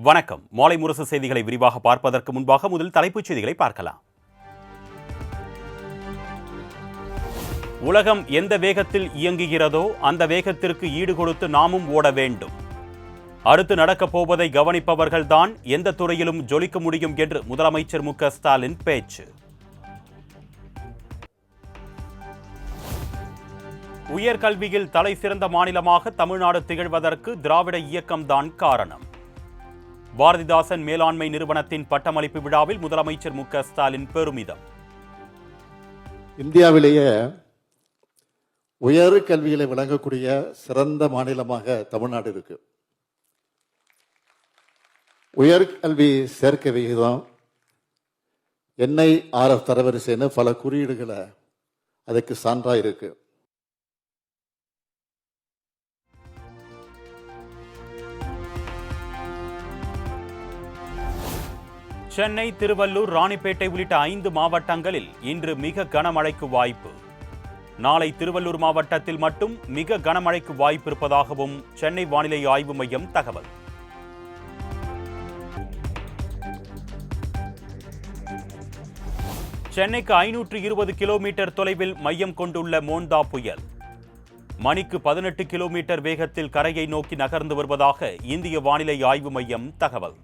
வணக்கம். மாலை முரசு செய்திகளை விரிவாக பார்ப்பதற்கு முன்பாக முதல் தலைப்புச் செய்திகளை பார்க்கலாம். உலகம் எந்த வேகத்தில் இயங்குகிறதோ அந்த வேகத்திற்கு ஈடு கொடுத்து நாமும் ஓட வேண்டும். அடுத்து நடக்கப் போவதை கவனிப்பவர்கள்தான் எந்த துறையிலும் ஜொலிக்க முடியும் என்று முதலமைச்சர் மு க ஸ்டாலின் பேச்சு. உயர்கல்வியில் தலை சிறந்த மாநிலமாக தமிழ்நாடு திகழ்வதற்கு திராவிட இயக்கம்தான் காரணம். பாரதிதாசன் மேலாண்மை நிறுவனத்தின் பட்டமளிப்பு விழாவில் முதலமைச்சர் மு க ஸ்டாலின் பெருமிதம். இந்தியாவிலேயே உயர் கல்விகளை வழங்கக்கூடிய சிறந்த மாநிலமாக தமிழ்நாடு இருக்கு. உயர்கல்வி சேர்க்கை விகிதம் NIRF தரவரிசைன்னு பல குறியீடுகளை அதுக்கு சான்றா இருக்கு. சென்னை, திருவள்ளூர், ராணிப்பேட்டை உள்ளிட்ட 5 மாவட்டங்களில் இன்று மிக கனமழைக்கு வாய்ப்பு. நாளை திருவள்ளூர் மாவட்டத்தில் மட்டும் மிக கனமழைக்கு வாய்ப்பு இருப்பதாகவும் சென்னை வானிலை ஆய்வு மையம் தகவல். சென்னைக்கு 520 கிலோமீட்டர் தொலைவில் மையம் கொண்டுள்ள மோந்தா புயல் மணிக்கு 18 கிலோமீட்டர் வேகத்தில் கரையை நோக்கி நகர்ந்து வருவதாக இந்திய வானிலை ஆய்வு மையம் தகவல்.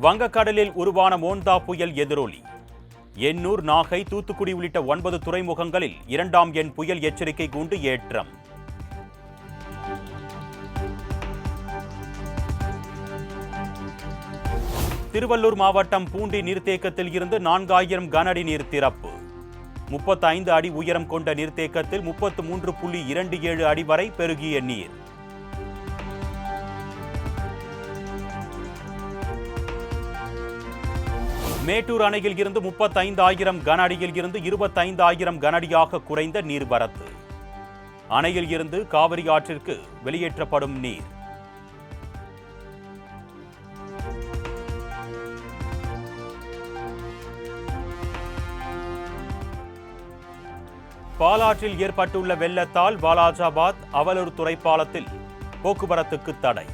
வங்கக்கடலில் உருவான மோந்தா புயல் எதிரொலி. எண்ணூர், நாகை, தூத்துக்குடி உள்ளிட்ட 9 துறைமுகங்களில் 2ஆம் எண் புயல் எச்சரிக்கை கூண்டு ஏற்றம். திருவள்ளூர் மாவட்டம் பூண்டி நீர்த்தேக்கத்தில் இருந்து 4000 கன அடி நீர் திறப்பு. 35 அடி உயரம் கொண்ட நீர்த்தேக்கத்தில் 33.27 அடி வரை பெருகிய நீர். மேட்டூர் அணையில் இருந்து 35,000 கன அடியில் இருந்து 25,000 கன அடியாக குறைந்த நீர்வரத்து. அணையில் இருந்து காவிரி ஆற்றிற்கு வெளியேற்றப்படும் நீர். பாலாற்றில் ஏற்பட்டுள்ள வெள்ளத்தால் வாலாஜாபாத் அவலூர் துறைப்பாலத்தில் போக்குவரத்துக்கு தடை.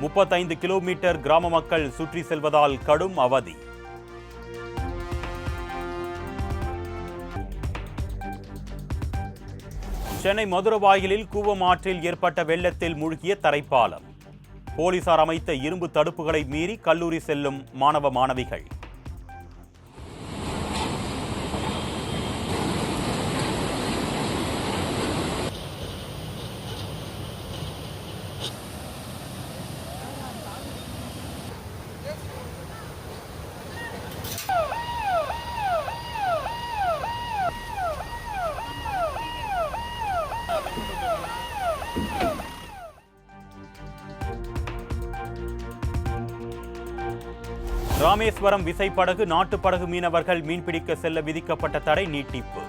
35 கிலோமீட்டர் கிராம மக்கள் சுற்றி செல்வதால் கடும் அவதி. சென்னை மதுரவாயிலில் கூவம் ஆற்றில் ஏற்பட்ட வெள்ளத்தில் மூழ்கிய தரைப்பாலம். போலீசார் அமைத்த இரும்பு தடுப்புகளை மீறி கல்லூரி செல்லும் மாணவ மாணவிகள். ராமேஸ்வரம் விசைப்படகு, நாட்டுப்படகு மீனவர்கள் மீன்பிடிக்க செல்ல விதிக்கப்பட்ட தடை நீட்டிப்பு.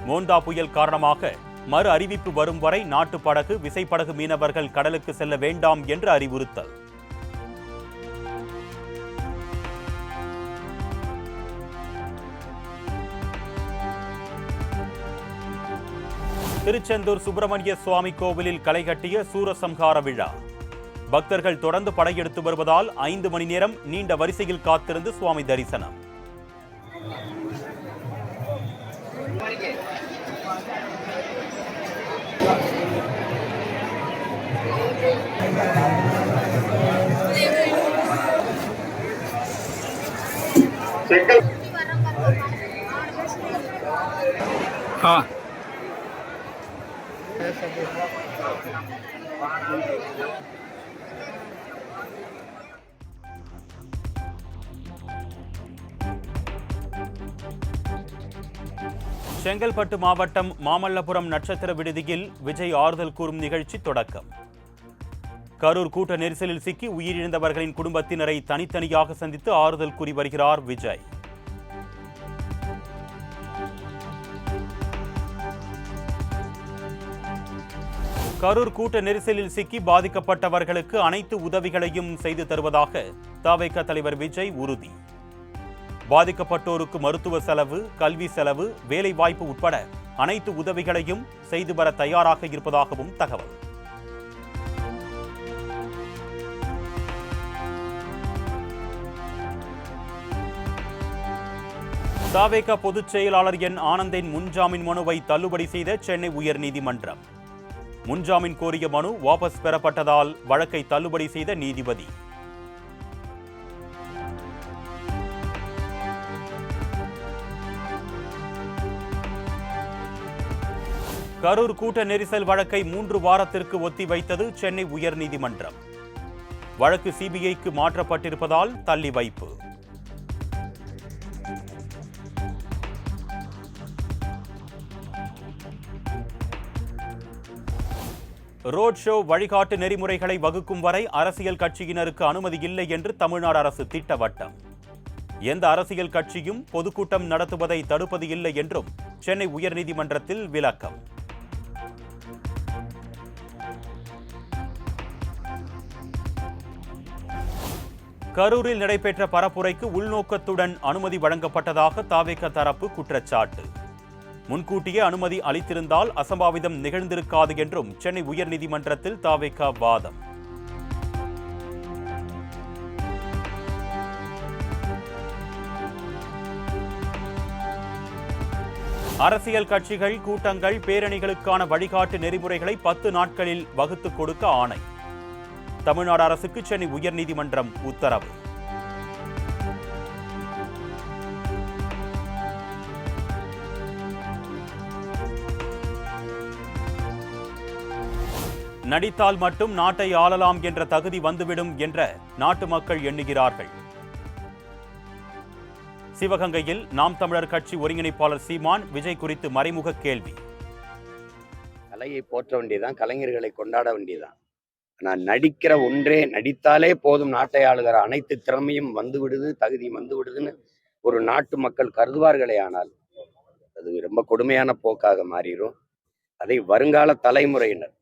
மோந்தா புயல் காரணமாக மறு அறிவிப்பு வரும் வரை நாட்டுப்படகு, விசைப்படகு மீனவர்கள் கடலுக்கு செல்ல வேண்டாம் என்று அறிவுறுத்தல். திருச்செந்தூர் சுப்பிரமணிய சுவாமி கோவிலில் களை கட்டிய சூரசம்ஹார விழா. பக்தர்கள் தொடர்ந்து படையெடுத்து வருவதால் 5 மணி நேரம் நீண்ட வரிசையில் காத்திருந்து சுவாமி தரிசனம். செங்கல்பட்டு மாவட்டம் மாமல்லபுரம் நட்சத்திர விடுதியில் விஜய் ஆறுதல் கூறும் நிகழ்ச்சி தொடக்கம். கரூர் கூட்ட நெரிசலில் சிக்கி உயிரிழந்தவர்களின் குடும்பத்தினரை தனித்தனியாக சந்தித்து ஆறுதல் கூறி வருகிறார் விஜய். கரூர் கூட்ட நெரிசலில் சிக்கி பாதிக்கப்பட்டவர்களுக்கு அனைத்து உதவிகளையும் செய்து தருவதாக தவிக தலைவர் விஜய் உறுதி. பாதிக்கப்பட்டோருக்கு மருத்துவ செலவு, கல்வி செலவு, வேலை வாய்ப்பு உட்பட அனைத்து உதவிகளையும் செய்து வர தயாராக இருப்பதாகவும் தகவல். தவேக பொதுச் செயலாளர் என் ஆனந்தின் முன்ஜாமீன் மனுவை தள்ளுபடி செய்த சென்னை உயர்நீதிமன்றம். முன்ஜாமீன் கோரிய மனு வாபஸ் பெறப்பட்டதால் வழக்கை தள்ளுபடி செய்த நீதிபதி. கரூர் கூட்ட நெரிசல் வழக்கை 3 வாரத்திற்கு ஒத்திவைத்தது சென்னை உயர்நீதிமன்றம். வழக்கு சிபிஐக்கு மாற்றப்பட்டிருப்பதால் தள்ளி வைப்பு. ரோட் ஷோ வழிகாட்டு நெறிமுறைகளை வகுக்கும் வரை அரசியல் கட்சியினருக்கு அனுமதி இல்லை என்று தமிழ்நாடு அரசு திட்டவட்டம். எந்த அரசியல் கட்சியும் பொதுக்கூட்டம் நடத்துவதை தடுப்பது இல்லை என்றும் சென்னை உயர்நீதிமன்றத்தில் விளக்கம். கரூரில் நடைபெற்ற பரப்புரைக்கு உள்நோக்கத்துடன் அனுமதி வழங்கப்பட்டதாக தவேக தரப்பு குற்றச்சாட்டு. முன்கூட்டியே அனுமதி அளித்திருந்தால் அசம்பாவிதம் நிகழ்ந்திருக்காது என்றும் சென்னை உயர்நீதிமன்றத்தில் தவேக வாதம். அரசியல் கட்சிகள், கூட்டங்கள், பேரணிகளுக்கான வழிகாட்டு நெறிமுறைகளை 10 நாட்களில் வகுத்துக் கொடுக்க ஆணை. தமிழ்நாடு அரசுக்கு சென்னை உயர்நீதிமன்றம் உத்தரவு. நடித்தால் மட்டும் நாட்டை ஆளலாம் என்ற தகுதி வந்துவிடும் என்ற நாட்டு மக்கள் எண்ணுகிறார்கள். சிவகங்கையில் நாம் தமிழர் கட்சி ஒருங்கிணைப்பாளர் சீமான் விஜய் குறித்து மறைமுக கேள்வி. கலையை போற்ற வேண்டியதான், கலைஞர்களை கொண்டாட வேண்டியதான். நான் நடிக்கிற ஒன்றே, நடித்தாலே போதும் நாட்டை ஆளுகிற அனைத்து திறமையும் வந்துவிடுது, தகுதியும் வந்துவிடுதுன்னு ஒரு நாட்டு மக்கள் கருதுவார்களே, ஆனால் அது ரொம்ப கொடுமையான போக்காக மாறிடும். அதை வருங்கால தலைமுறையினர்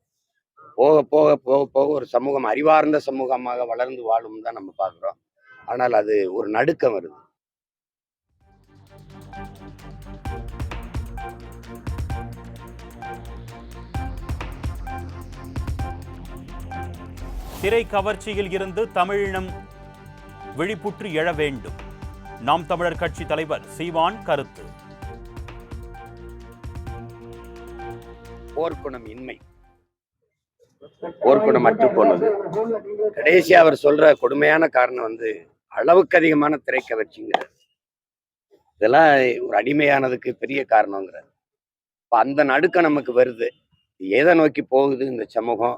போக போக போக போக ஒரு சமூகம் அறிவார்ந்த சமூகமாக வளர்ந்து வாழும் தான் நம்ம பார்க்குறோம். ஆனால் அது ஒரு நடுக்கம் வருது. திரை கவர்ச்சியில் இருந்து தமிழினம் விழிப்புற்று எழ வேண்டும். நாம் தமிழர் கட்சி தலைவர் சீமான் கருத்து. போர்க்குணம் இன்மை, போர்க்குணம் அற்று போனது. கடைசியா அவர் சொல்ற கொடுமையான காரணம் அளவுக்கு அதிகமான திரை கவர்ச்சிங்கிறார். இதெல்லாம் ஒரு அடிமையானதுக்கு பெரிய காரணங்கிறார். இப்ப அந்த நடுக்கம் நமக்கு வருது. எதை நோக்கி போகுது இந்த சமூகம்?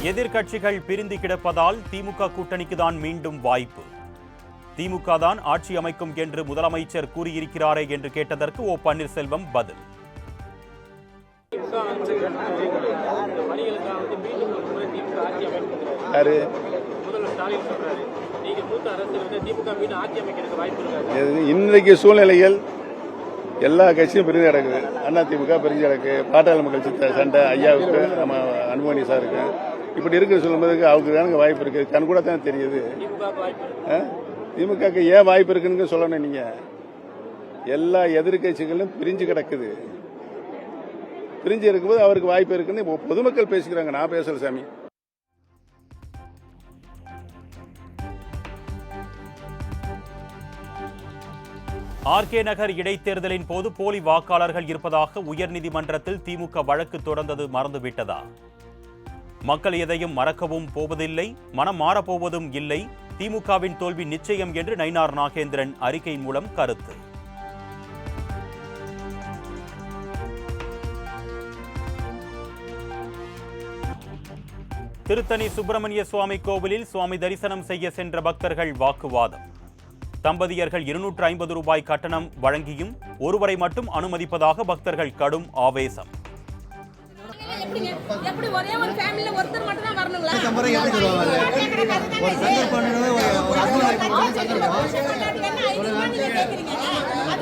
எதிர்க்கட்சிகள் பிரிந்து கிடப்பதால் திமுக கூட்டணிக்கு தான் மீண்டும் வாய்ப்பு. திமுக தான் ஆட்சி அமைக்கும் என்று முதலமைச்சர் கூறியிருக்கிறாரே என்று கேட்டதற்கு ஓ பன்னீர்செல்வம் பதில். இன்றைக்கு சூழ்நிலைகள் எல்லா கட்சியும் பிரிஞ்சு கிடக்குது. அதிமுக பிரிஞ்சு கிடக்கு, பாட்டாளி மக்கள் சண்டை, ஐயாவுக்கு நம்ம அன்புமணி சாருக்கு இப்படி இருக்கிற சொல்லும்போதுக்கு அவருக்கு தானுங்க வாய்ப்பு இருக்கு. கண் கூட தான் தெரியுது. திமுக ஏன் வாய்ப்பு இருக்குன்னு சொல்லணும். நீங்க எல்லா எதிர்கட்சிகளும் பிரிஞ்சு கிடக்குது. பிரிஞ்சு இருக்கும்போது அவருக்கு வாய்ப்பு இருக்குன்னு பொதுமக்கள் பேசிக்கிறாங்க. நான் பேசல சாமி. ஆர்கே நகர் இடைத்தேர்தலின் போது போலி வாக்காளர்கள் இருப்பதாக உயர்நீதிமன்றத்தில் திமுக வழக்கு தொடர்ந்தது மறந்துவிட்டதா? மக்கள் எதையும் மறக்கவும் போவதில்லை, மனம் மாறப்போவதும் இல்லை. திமுகவின் தோல்வி நிச்சயம் என்று நயினார் நாகேந்திரன் அறிக்கையின் மூலம் கருத்து. திருத்தணி சுப்பிரமணிய சுவாமி கோவிலில் சுவாமி தரிசனம் செய்ய சென்ற பக்தர்கள் வாக்குவாதம். தம்பதியர்கள் 250 ரூபாய் கட்டணம் வழங்கியும் ஒருவரை மட்டும் அனுமதிப்பதாக பக்தர்கள் கடும் ஆவேசம்.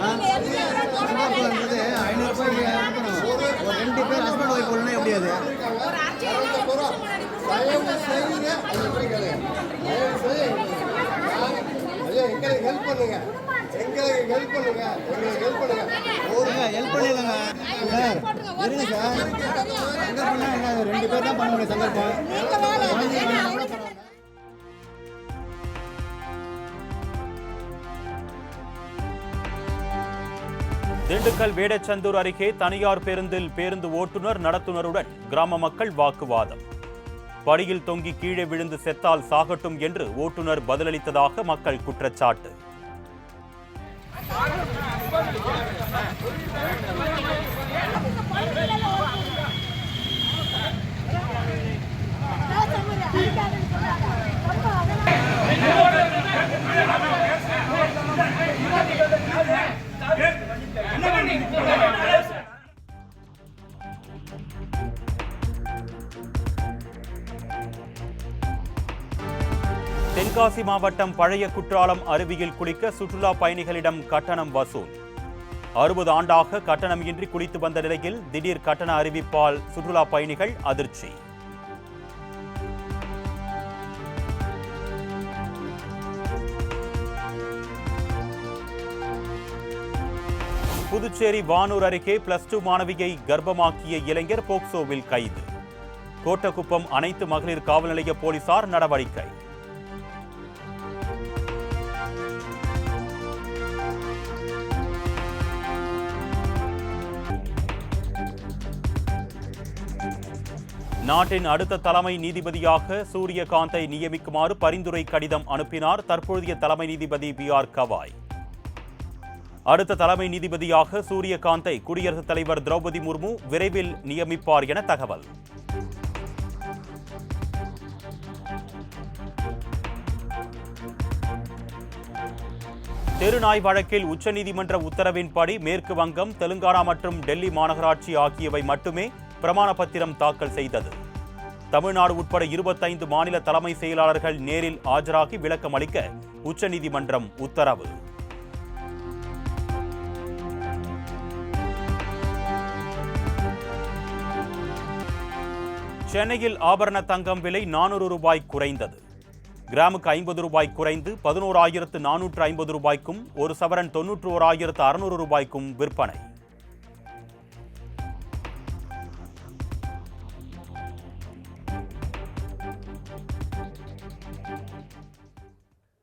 500 ரூபாய் ஒரு 2 பேர் ஹஸ்பண்ட் ஒய்ஃப் போடணும் எப்படி அது ஹெல்ப் பண்ணிடலாங்க சார் இருங்க சார் சங்கர் 2 பேர் தான் பண்ண முடியும் சங்கர் திண்டுக்கல் வேடச்சந்தூர் அருகே தனியார் பேருந்தில் பேருந்து ஓட்டுநர் நடத்துனருடன் கிராம மக்கள் வாக்குவாதம். படியில் தொங்கி கீழே விழுந்து செத்தால் சாகட்டும் என்று ஓட்டுநர் பதிலளித்ததாக மக்கள் குற்றச்சாட்டு. தென்காசி மாவட்டம் பழைய குற்றாலம் அருவியில் குளிக்க சுற்றுலா பயணிகளிடம் கட்டணம் வசூல். 60 ஆண்டாக கட்டணம் இன்றி குளித்து வந்த நிலையில் திடீர் கட்டண அறிவிப்பால் சுற்றுலா பயணிகள் அதிர்ச்சி. புதுச்சேரி வானூர் அருகே +2 மாணவியை கர்ப்பமாக்கிய இளைஞர் போக்சோவில் கைது. கோட்டக்குப்பம் அனைத்து மகளிர் காவல் நிலைய போலீசார் நடவடிக்கை. நாட்டின் அடுத்த தலைமை நீதிபதியாக சூரியகாந்தை நியமிக்குமாறு பரிந்துரை கடிதம் அனுப்பினார் தற்போதைய தலைமை நீதிபதி BR கவாய். அடுத்த தலைமை நீதிபதியாக சூரியகாந்தை குடியரசுத் தலைவர் திரௌபதி முர்மு விரைவில் நியமிப்பார் என தகவல். தெருநாய் வழக்கில் உச்சநீதிமன்ற உத்தரவின்படி மேற்கு வங்கம், தெலுங்கானா மற்றும் டெல்லி மாநகராட்சி ஆகியவை மட்டுமே பிரமாண பத்திரம் தாக்கல் செய்தது. தமிழ்நாடு உட்பட 25 மாநில தலைமை செயலாளர்கள் நேரில் ஆஜராகி விளக்கம் அளிக்க உச்சநீதிமன்றம் உத்தரவு. சென்னையில் ஆபரண தங்கம் விலை 400 ரூபாய் குறைந்தது. கிராமுக்கு 50 ரூபாய் குறைந்து 11,450 ரூபாய்க்கும், ஒரு சவரன் 91,600 ரூபாய்க்கும் விற்பனை.